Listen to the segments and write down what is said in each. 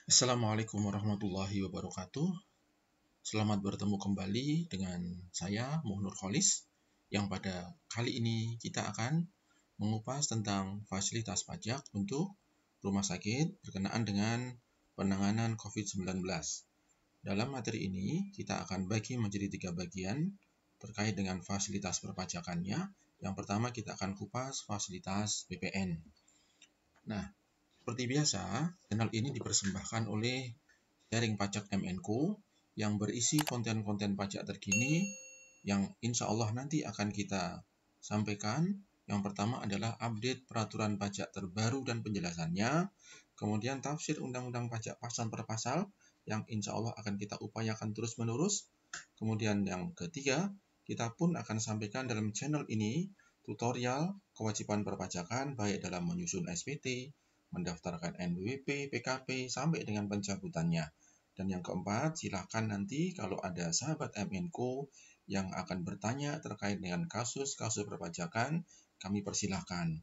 Assalamualaikum warahmatullahi wabarakatuh. Selamat bertemu kembali dengan saya, Muhnur Kholis, yang pada kali ini kita akan mengupas tentang fasilitas pajak untuk rumah sakit berkenaan dengan penanganan COVID-19. Dalam materi ini, kita akan bagi menjadi 3 bagian terkait dengan fasilitas perpajakannya. Yang pertama, kita akan kupas fasilitas BPN. Nah, seperti biasa, channel ini dipersembahkan oleh Jaring Pajak MNCo yang berisi konten-konten pajak terkini yang insya Allah nanti akan kita sampaikan. Yang pertama adalah update peraturan pajak terbaru dan penjelasannya, kemudian tafsir undang-undang pajak pasal per pasal yang insya Allah akan kita upayakan terus-menerus. Kemudian yang ketiga, kita pun akan sampaikan dalam channel ini tutorial kewajiban perpajakan baik dalam menyusun SPT, mendaftarkan NPWP, PKP, sampai dengan pencabutannya. Dan yang keempat, silakan nanti kalau ada sahabat MNCo yang akan bertanya terkait dengan kasus-kasus perpajakan, kami persilahkan.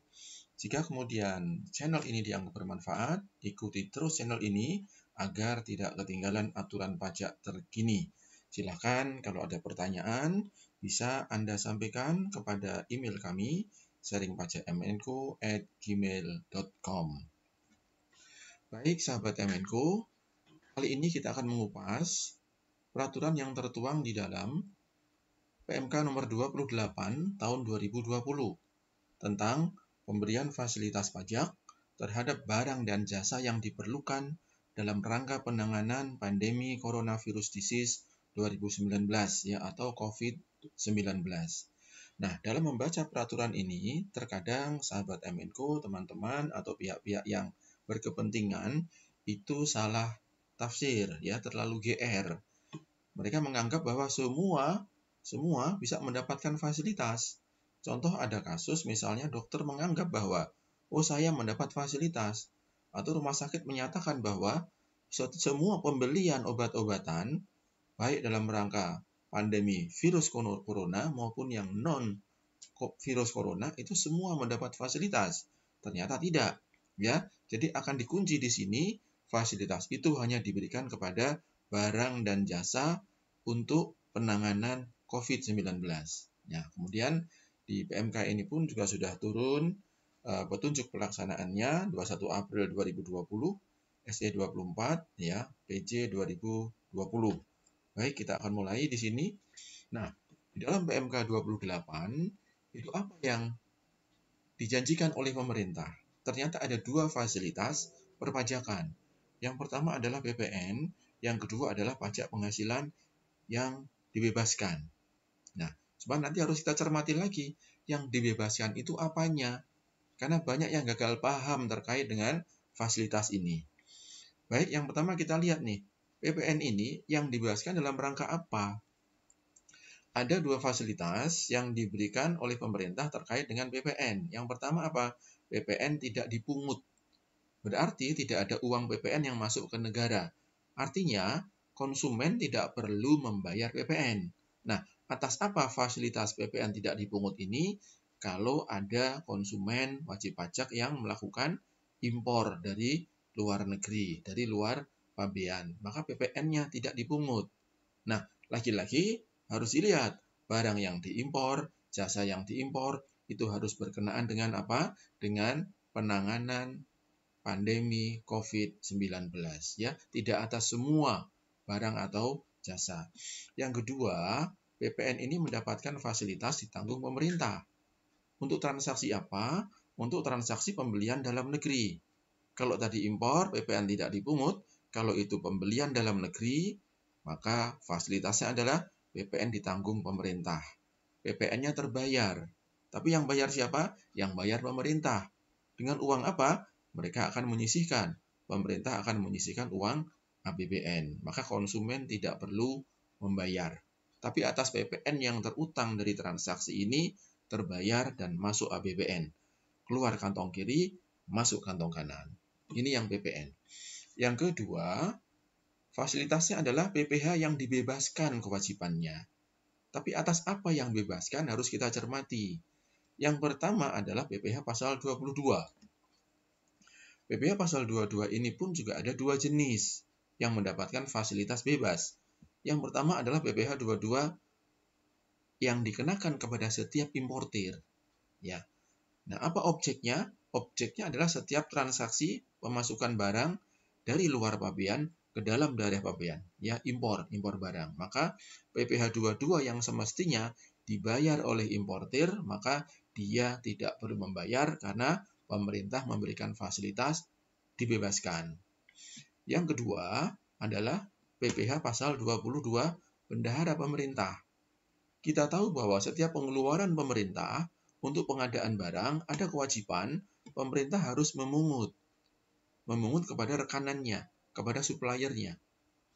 Jika kemudian channel ini dianggap bermanfaat, ikuti terus channel ini agar tidak ketinggalan aturan pajak terkini. Silakan kalau ada pertanyaan, bisa Anda sampaikan kepada email kami, sharingpajakmnco@gmail.com. Baik sahabat MNCo, kali ini kita akan mengupas peraturan yang tertuang di dalam PMK nomor 28 tahun 2020 tentang pemberian fasilitas pajak terhadap barang dan jasa yang diperlukan dalam rangka penanganan pandemi coronavirus disease 2019 ya atau COVID-19. Nah, dalam membaca peraturan ini, terkadang sahabat MNCo, teman-teman atau pihak-pihak yang berkepentingan itu salah tafsir ya, terlalu GR. Mereka menganggap bahwa semua bisa mendapatkan fasilitas. Contoh ada kasus misalnya dokter menganggap bahwa saya mendapat fasilitas, atau rumah sakit menyatakan bahwa semua pembelian obat-obatan baik dalam rangka pandemi virus corona maupun yang non virus corona itu semua mendapat fasilitas. Ternyata tidak, ya. Jadi akan dikunci di sini fasilitas itu hanya diberikan kepada barang dan jasa untuk penanganan COVID-19. Ya, kemudian di PMK ini pun juga sudah turun petunjuk pelaksanaannya 21 April 2020, SE 24 ya, PJ 2020. Baik, kita akan mulai di sini. Nah, di dalam PMK 28 itu apa yang dijanjikan oleh pemerintah? Ternyata ada 2 fasilitas perpajakan. Yang pertama adalah BPN, yang kedua adalah pajak penghasilan yang dibebaskan. Nah, cuma nanti harus kita cermati lagi, yang dibebaskan itu apanya? Karena banyak yang gagal paham terkait dengan fasilitas ini. Baik, yang pertama kita lihat nih, BPN ini yang dibebaskan dalam rangka apa? Ada 2 fasilitas yang diberikan oleh pemerintah terkait dengan BPN. Yang pertama apa? BPN tidak dipungut. Berarti tidak ada uang BPN yang masuk ke negara. Artinya, konsumen tidak perlu membayar BPN. Nah, atas apa fasilitas BPN tidak dipungut ini? Kalau ada konsumen wajib pajak yang melakukan impor dari luar negeri, dari luar pabean, maka BPN-nya tidak dipungut. Nah, lagi-lagi harus dilihat barang yang diimpor, jasa yang diimpor itu harus berkenaan dengan apa? Dengan penanganan pandemi COVID-19 ya, tidak atas semua barang atau jasa. Yang kedua, BPN ini mendapatkan fasilitas ditanggung pemerintah. Untuk transaksi apa? Untuk transaksi pembelian dalam negeri. Kalau tadi impor, BPN tidak dipungut. Kalau itu pembelian dalam negeri, maka fasilitasnya adalah BPN ditanggung pemerintah. BPN-nya terbayar. Tapi yang bayar siapa? Yang bayar pemerintah. Dengan uang apa? Mereka akan menyisihkan. Pemerintah akan menyisihkan uang APBN. Maka konsumen tidak perlu membayar. Tapi atas BPN yang terutang dari transaksi ini terbayar dan masuk APBN. Keluar kantong kiri, masuk kantong kanan. Ini yang BPN. Yang kedua, fasilitasnya adalah PPh yang dibebaskan kewajibannya. Tapi atas apa yang dibebaskan harus kita cermati. Yang pertama adalah PPh pasal 22. PPh pasal 22 ini pun juga ada dua jenis yang mendapatkan fasilitas bebas. Yang pertama adalah PPh 22 yang dikenakan kepada setiap importir. Ya. Nah, apa objeknya? Objeknya adalah setiap transaksi pemasukan barang dari luar pabean ke dalam daerah pabean. Ya, impor barang. Maka PPh 22 yang semestinya dibayar oleh importir, maka dia tidak perlu membayar karena pemerintah memberikan fasilitas dibebaskan. Yang kedua adalah PPh pasal 22 bendahara pemerintah. Kita tahu bahwa setiap pengeluaran pemerintah untuk pengadaan barang ada kewajiban pemerintah harus memungut kepada rekanannya, kepada suppliernya.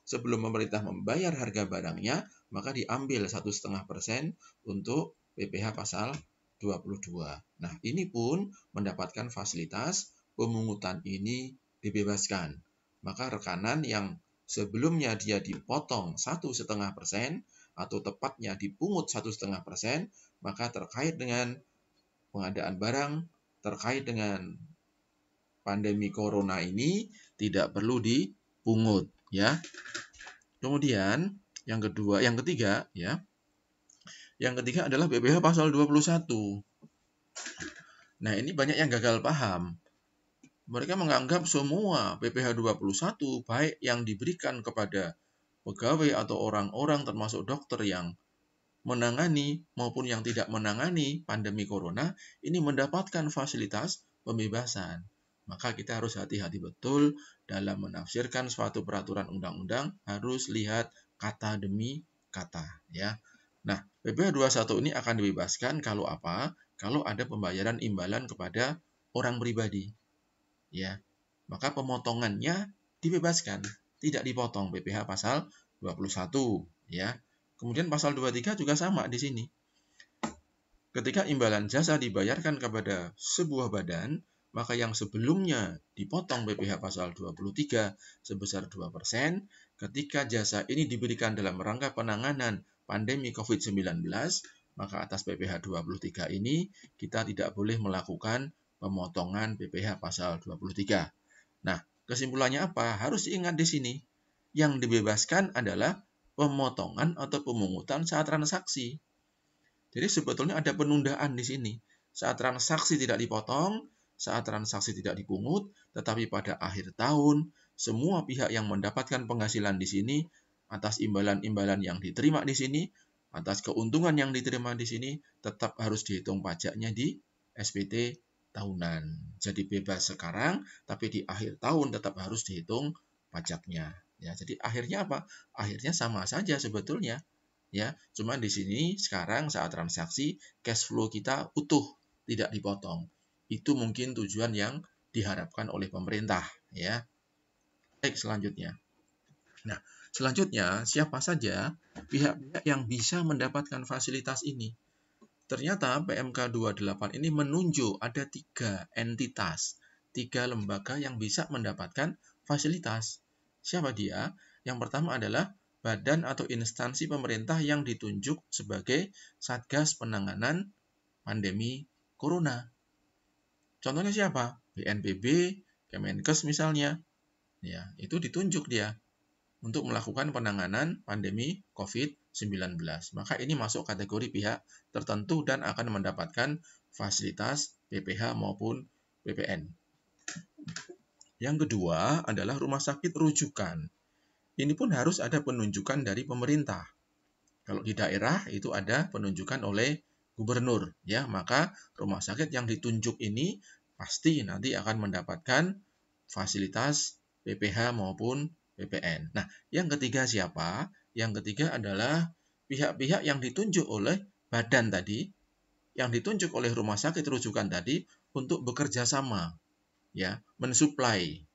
Sebelum pemerintah membayar harga barangnya, maka diambil 1,5% untuk PPh pasal 22. Nah, ini pun mendapatkan fasilitas pemungutan ini dibebaskan. Maka rekanan yang sebelumnya dia dipotong 1,5% atau tepatnya dipungut 1,5%, maka terkait dengan pengadaan barang, terkait dengan pandemi corona ini tidak perlu dipungut, ya. Kemudian yang ketiga ya. Yang ketiga adalah PPh pasal 21. Nah, ini banyak yang gagal paham. Mereka menganggap semua PPh 21 baik yang diberikan kepada pegawai atau orang-orang termasuk dokter yang menangani maupun yang tidak menangani pandemi corona ini mendapatkan fasilitas pembebasan. Maka kita harus hati-hati betul dalam menafsirkan suatu peraturan undang-undang, harus lihat kata demi kata, ya. Nah, PPh 21 ini akan dibebaskan kalau apa? Kalau ada pembayaran imbalan kepada orang pribadi, ya. Maka pemotongannya dibebaskan, tidak dipotong PPh pasal 21, ya. Kemudian pasal 23 juga sama di sini. Ketika imbalan jasa dibayarkan kepada sebuah badan, maka yang sebelumnya dipotong PPh pasal 23 sebesar 2%, ketika jasa ini diberikan dalam rangka penanganan pandemi COVID-19, maka atas PPh 23 ini kita tidak boleh melakukan pemotongan PPh pasal 23. Nah, kesimpulannya apa? Harus diingat di sini. Yang dibebaskan adalah pemotongan atau pemungutan saat transaksi. Jadi sebetulnya ada penundaan di sini. Saat transaksi tidak dipotong, saat transaksi tidak dipungut, tetapi pada akhir tahun, semua pihak yang mendapatkan penghasilan di sini, atas imbalan-imbalan yang diterima di sini, atas keuntungan yang diterima di sini, tetap harus dihitung pajaknya di SPT tahunan. Jadi bebas sekarang, tapi di akhir tahun tetap harus dihitung pajaknya. Ya, jadi akhirnya apa? Akhirnya sama saja sebetulnya. Ya, cuman di sini sekarang saat transaksi cash flow kita utuh, tidak dipotong. Itu mungkin tujuan yang diharapkan oleh pemerintah, ya. Baik, selanjutnya. Nah, selanjutnya siapa saja pihak-pihak yang bisa mendapatkan fasilitas ini? Ternyata PMK 28 ini menunjuk ada 3 entitas, 3 lembaga yang bisa mendapatkan fasilitas. Siapa dia? Yang pertama adalah badan atau instansi pemerintah yang ditunjuk sebagai Satgas Penanganan Pandemi Corona. Contohnya siapa? BNPB, Kemenkes misalnya. Ya, itu ditunjuk dia untuk melakukan penanganan pandemi COVID-19. Maka ini masuk kategori pihak tertentu dan akan mendapatkan fasilitas PPh maupun PPN. Yang kedua adalah rumah sakit rujukan. Ini pun harus ada penunjukan dari pemerintah. Kalau di daerah itu ada penunjukan oleh gubernur, ya, maka rumah sakit yang ditunjuk ini pasti nanti akan mendapatkan fasilitas PPh maupun PPN. Nah, yang ketiga siapa? Yang ketiga adalah pihak-pihak yang ditunjuk oleh badan tadi, yang ditunjuk oleh rumah sakit rujukan tadi untuk bekerja sama, ya, mensuplai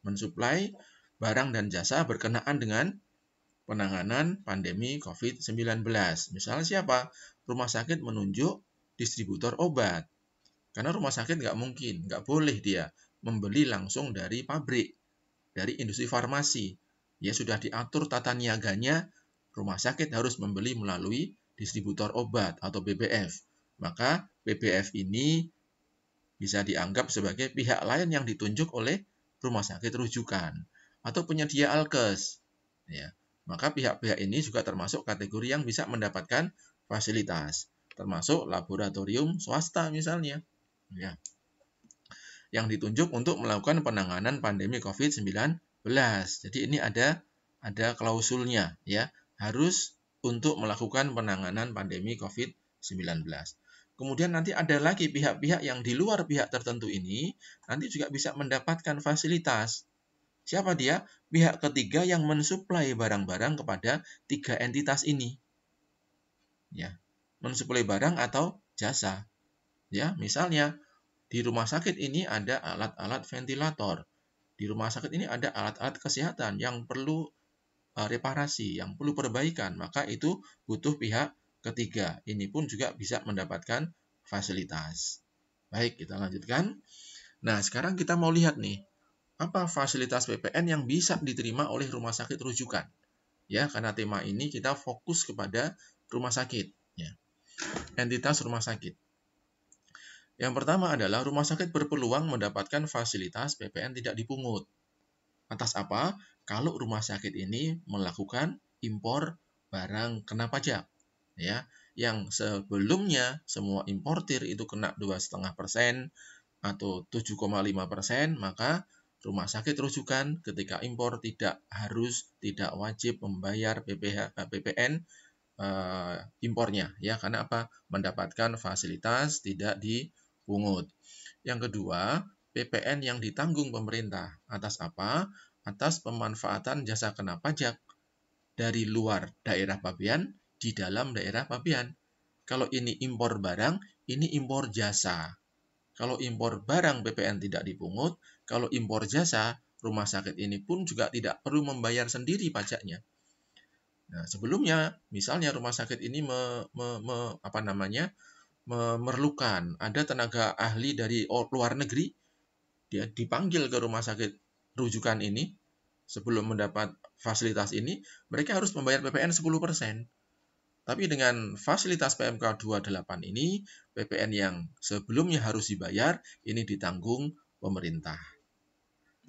barang dan jasa berkenaan dengan penanganan pandemi COVID-19. Misalnya siapa? Rumah sakit menunjuk distributor obat. Karena rumah sakit nggak boleh dia membeli langsung dari pabrik, dari industri farmasi. Ya sudah diatur tata niaganya, rumah sakit harus membeli melalui distributor obat atau BBF. Maka BBF ini bisa dianggap sebagai pihak lain yang ditunjuk oleh rumah sakit rujukan atau penyedia alkes. Ya, maka pihak-pihak ini juga termasuk kategori yang bisa mendapatkan fasilitas, termasuk laboratorium swasta misalnya, ya, yang ditunjuk untuk melakukan penanganan pandemi COVID-19. Jadi ini ada klausulnya, ya, harus untuk melakukan penanganan pandemi COVID-19. Kemudian nanti ada lagi pihak-pihak yang di luar pihak tertentu ini nanti juga bisa mendapatkan fasilitas. Siapa dia? Pihak ketiga yang mensuplai barang-barang kepada tiga entitas ini. Ya, mensuplai barang atau jasa. Ya, misalnya di rumah sakit ini ada alat-alat ventilator. Di rumah sakit ini ada alat-alat kesehatan yang perlu reparasi, yang perlu perbaikan, maka itu butuh pihak ketiga. Ini pun juga bisa mendapatkan fasilitas. Baik, kita lanjutkan. Nah, sekarang kita mau lihat nih, apa fasilitas PPN yang bisa diterima oleh rumah sakit rujukan. Ya, karena tema ini kita fokus kepada rumah sakit, ya. Entitas rumah sakit. Yang pertama adalah rumah sakit berpeluang mendapatkan fasilitas PPN tidak dipungut. Atas apa? Kalau rumah sakit ini melakukan impor barang kena pajak, ya, yang sebelumnya semua importir itu kena 2,5% atau 7,5%, maka rumah sakit rujukan ketika impor tidak wajib membayar PPN impornya, ya, karena apa? Mendapatkan fasilitas tidak dipungut. Yang kedua, PPN yang ditanggung pemerintah atas apa? Atas pemanfaatan jasa kena pajak dari luar daerah pabean di dalam daerah pabean. Kalau ini impor barang, ini impor jasa. Kalau impor barang PPN tidak dipungut, kalau impor jasa, rumah sakit ini pun juga tidak perlu membayar sendiri pajaknya. Nah, sebelumnya misalnya rumah sakit ini memerlukan ada tenaga ahli dari luar negeri, dia dipanggil ke rumah sakit rujukan ini, sebelum mendapat fasilitas ini, mereka harus membayar PPN 10%. Tapi dengan fasilitas PMK 28 ini, PPN yang sebelumnya harus dibayar, ini ditanggung pemerintah.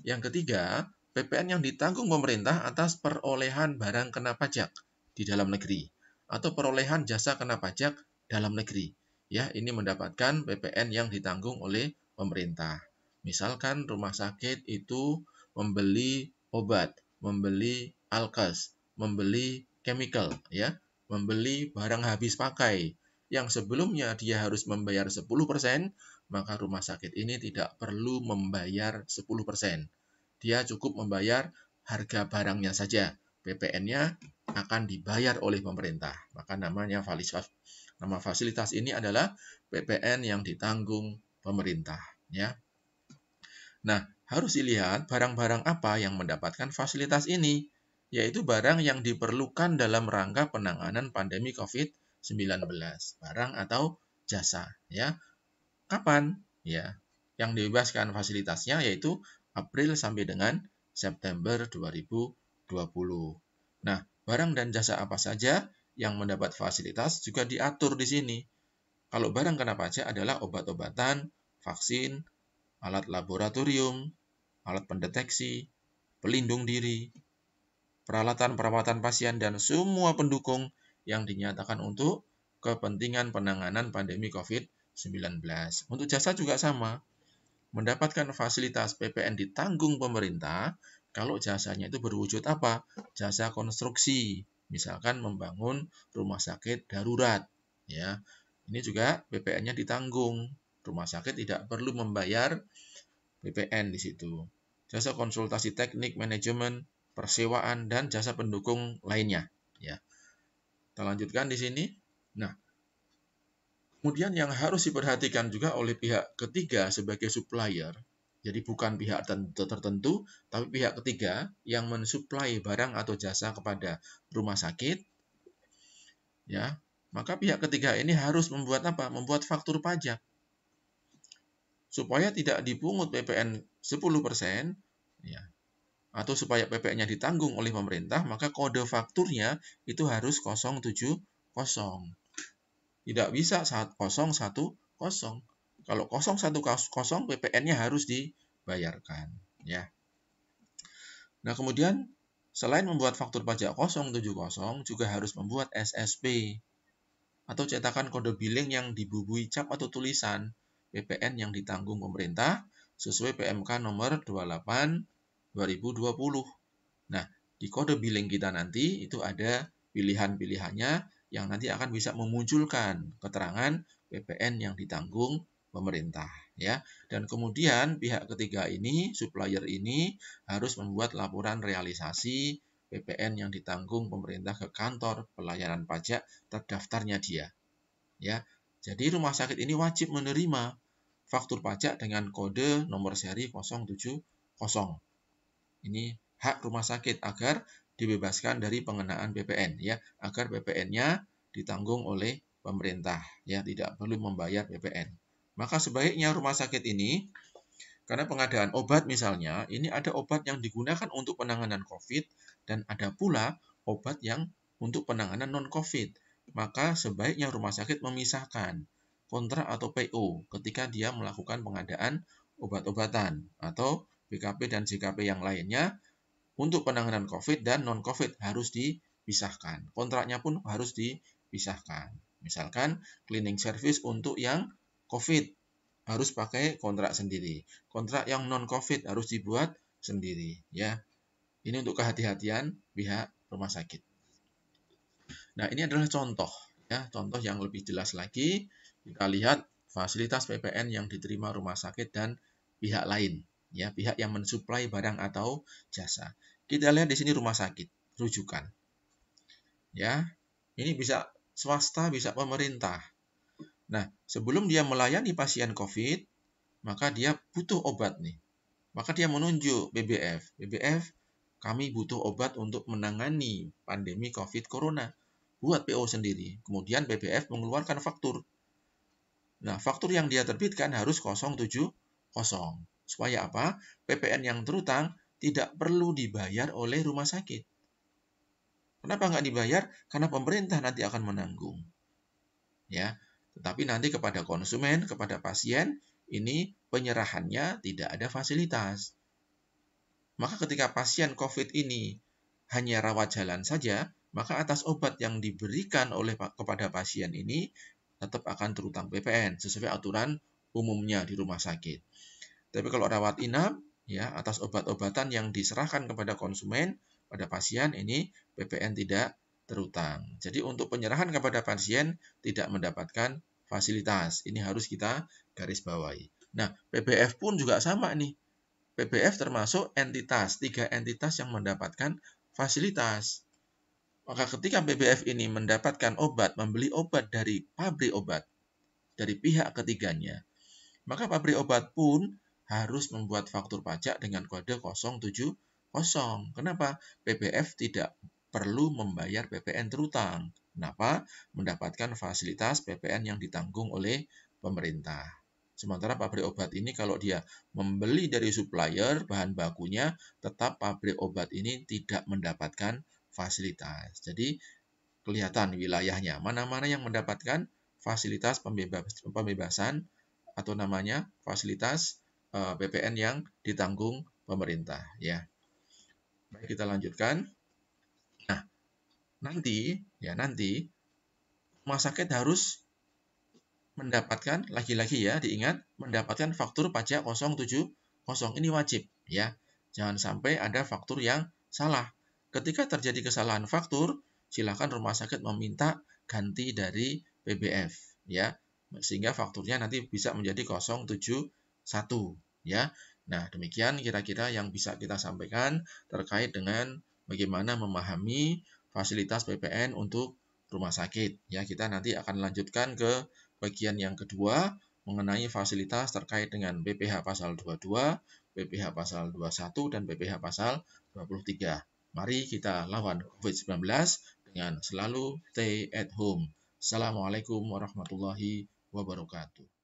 Yang ketiga, PPN yang ditanggung pemerintah atas perolehan barang kena pajak di dalam negeri atau perolehan jasa kena pajak dalam negeri. Ya, ini mendapatkan PPN yang ditanggung oleh pemerintah. Misalkan rumah sakit itu membeli obat, membeli alkes, membeli chemical, ya, membeli barang habis pakai yang sebelumnya dia harus membayar 10%, maka rumah sakit ini tidak perlu membayar 10%. Dia cukup membayar harga barangnya saja. PPN-nya akan dibayar oleh pemerintah. Maka nama fasilitas ini adalah PPN yang ditanggung pemerintah, ya. Nah, harus dilihat barang-barang apa yang mendapatkan fasilitas ini, yaitu barang yang diperlukan dalam rangka penanganan pandemi COVID-19, barang atau jasa, ya. Kapan? Ya, yang dibebaskan fasilitasnya yaitu April sampai dengan September 2020. Nah, barang dan jasa apa saja yang mendapat fasilitas juga diatur di sini. Kalau barang kena pajak adalah obat-obatan, vaksin, alat laboratorium, alat pendeteksi, pelindung diri, peralatan perawatan pasien, dan semua pendukung yang dinyatakan untuk kepentingan penanganan pandemi COVID-19. Untuk jasa juga sama. Mendapatkan fasilitas PPN ditanggung pemerintah kalau jasanya itu berwujud apa? Jasa konstruksi, misalkan membangun rumah sakit darurat, ya. Ini juga PPN-nya ditanggung. Rumah sakit tidak perlu membayar PPN di situ. Jasa konsultasi teknik, manajemen, persewaan, dan jasa pendukung lainnya, ya. Kita lanjutkan di sini. Nah, kemudian yang harus diperhatikan juga oleh pihak ketiga sebagai supplier, jadi bukan pihak tertentu, tapi pihak ketiga yang mensuplai barang atau jasa kepada rumah sakit, ya, maka pihak ketiga ini harus membuat apa? Membuat faktur pajak. Supaya tidak dipungut PPN 10%, ya, atau supaya PPN-nya ditanggung oleh pemerintah, maka kode fakturnya itu harus 070. Tidak bisa 010. Kalau 010 PPN-nya harus dibayarkan, ya. Nah, kemudian selain membuat faktur pajak 070 juga harus membuat SSP atau cetakan kode billing yang dibubuhi cap atau tulisan PPN yang ditanggung pemerintah sesuai PMK nomor 28 2020. Nah, di kode billing kita nanti itu ada pilihan-pilihannya yang nanti akan bisa memunculkan keterangan PPN yang ditanggung pemerintah, ya. Dan kemudian pihak ketiga ini, supplier ini harus membuat laporan realisasi PPN yang ditanggung pemerintah ke kantor pelayanan pajak terdaftarnya dia, ya. Jadi rumah sakit ini wajib menerima faktur pajak dengan kode nomor seri 070. Ini hak rumah sakit agar dibebaskan dari pengenaan PPN, ya, agar PPN-nya ditanggung oleh pemerintah, ya, tidak perlu membayar PPN. Maka sebaiknya rumah sakit ini, karena pengadaan obat misalnya, ini ada obat yang digunakan untuk penanganan COVID dan ada pula obat yang untuk penanganan non-COVID. Maka sebaiknya rumah sakit memisahkan kontrak atau PO ketika dia melakukan pengadaan obat-obatan atau BKP dan JKP yang lainnya untuk penanganan COVID dan non-COVID harus dipisahkan. Kontraknya pun harus dipisahkan. Misalkan cleaning service untuk yang COVID harus pakai kontrak sendiri. Kontrak yang non-COVID harus dibuat sendiri, ya. Ini untuk kehati-hatian pihak rumah sakit. Nah, ini adalah contoh, ya, contoh yang lebih jelas lagi. Kita lihat fasilitas PPN yang diterima rumah sakit dan pihak lain, ya, pihak yang mensuplai barang atau jasa. Kita lihat di sini rumah sakit rujukan, ya. Ini bisa swasta, bisa pemerintah. Nah, sebelum dia melayani pasien COVID, maka dia butuh obat nih. Maka dia menunjuk BBF. BBF, kami butuh obat untuk menangani pandemi COVID Corona. Buat PO sendiri. Kemudian BBF mengeluarkan faktur. Nah, faktur yang dia terbitkan harus 070. Supaya apa? PPN yang terutang tidak perlu dibayar oleh rumah sakit. Kenapa nggak dibayar? Karena pemerintah nanti akan menanggung. Ya, tetapi nanti kepada konsumen, kepada pasien, ini penyerahannya tidak ada fasilitas. Maka ketika pasien COVID ini hanya rawat jalan saja, maka atas obat yang diberikan kepada pasien ini tetap akan terutang PPN sesuai aturan umumnya di rumah sakit. Tapi kalau rawat inap, ya, atas obat-obatan yang diserahkan kepada konsumen, pada pasien ini PPN tidak terutang. Jadi untuk penyerahan kepada pasien tidak mendapatkan fasilitas. Ini harus kita garis bawahi. Nah, PBF pun juga sama nih. PBF termasuk entitas, 3 entitas yang mendapatkan fasilitas. Maka ketika PBF ini mendapatkan obat, membeli obat dari pabrik obat, dari pihak ketiganya, maka pabrik obat pun harus membuat faktur pajak dengan kode 070. Kenapa? PBF tidak perlu membayar PPN terutang. Kenapa? Mendapatkan fasilitas PPN yang ditanggung oleh pemerintah. Sementara pabrik obat ini kalau dia membeli dari supplier bahan bakunya, tetap pabrik obat ini tidak mendapatkan fasilitas. Jadi kelihatan wilayahnya, mana-mana yang mendapatkan fasilitas pembebasan atau namanya fasilitas PPN yang ditanggung pemerintah, ya. Baik, kita lanjutkan. Nah, nanti rumah sakit harus mendapatkan, lagi-lagi ya, diingat, mendapatkan faktur pajak 070. Ini wajib, ya. Jangan sampai ada faktur yang salah. Ketika terjadi kesalahan faktur, silakan rumah sakit meminta ganti dari PBF, ya. Sehingga fakturnya nanti bisa menjadi 071, ya. Nah, demikian kira-kira yang bisa kita sampaikan terkait dengan bagaimana memahami fasilitas PPN untuk rumah sakit. Ya, kita nanti akan lanjutkan ke bagian yang kedua mengenai fasilitas terkait dengan PPh pasal 22, PPh pasal 21 dan PPh pasal 23. Mari kita lawan COVID-19 dengan selalu stay at home. Assalamualaikum warahmatullahi wabarakatuh.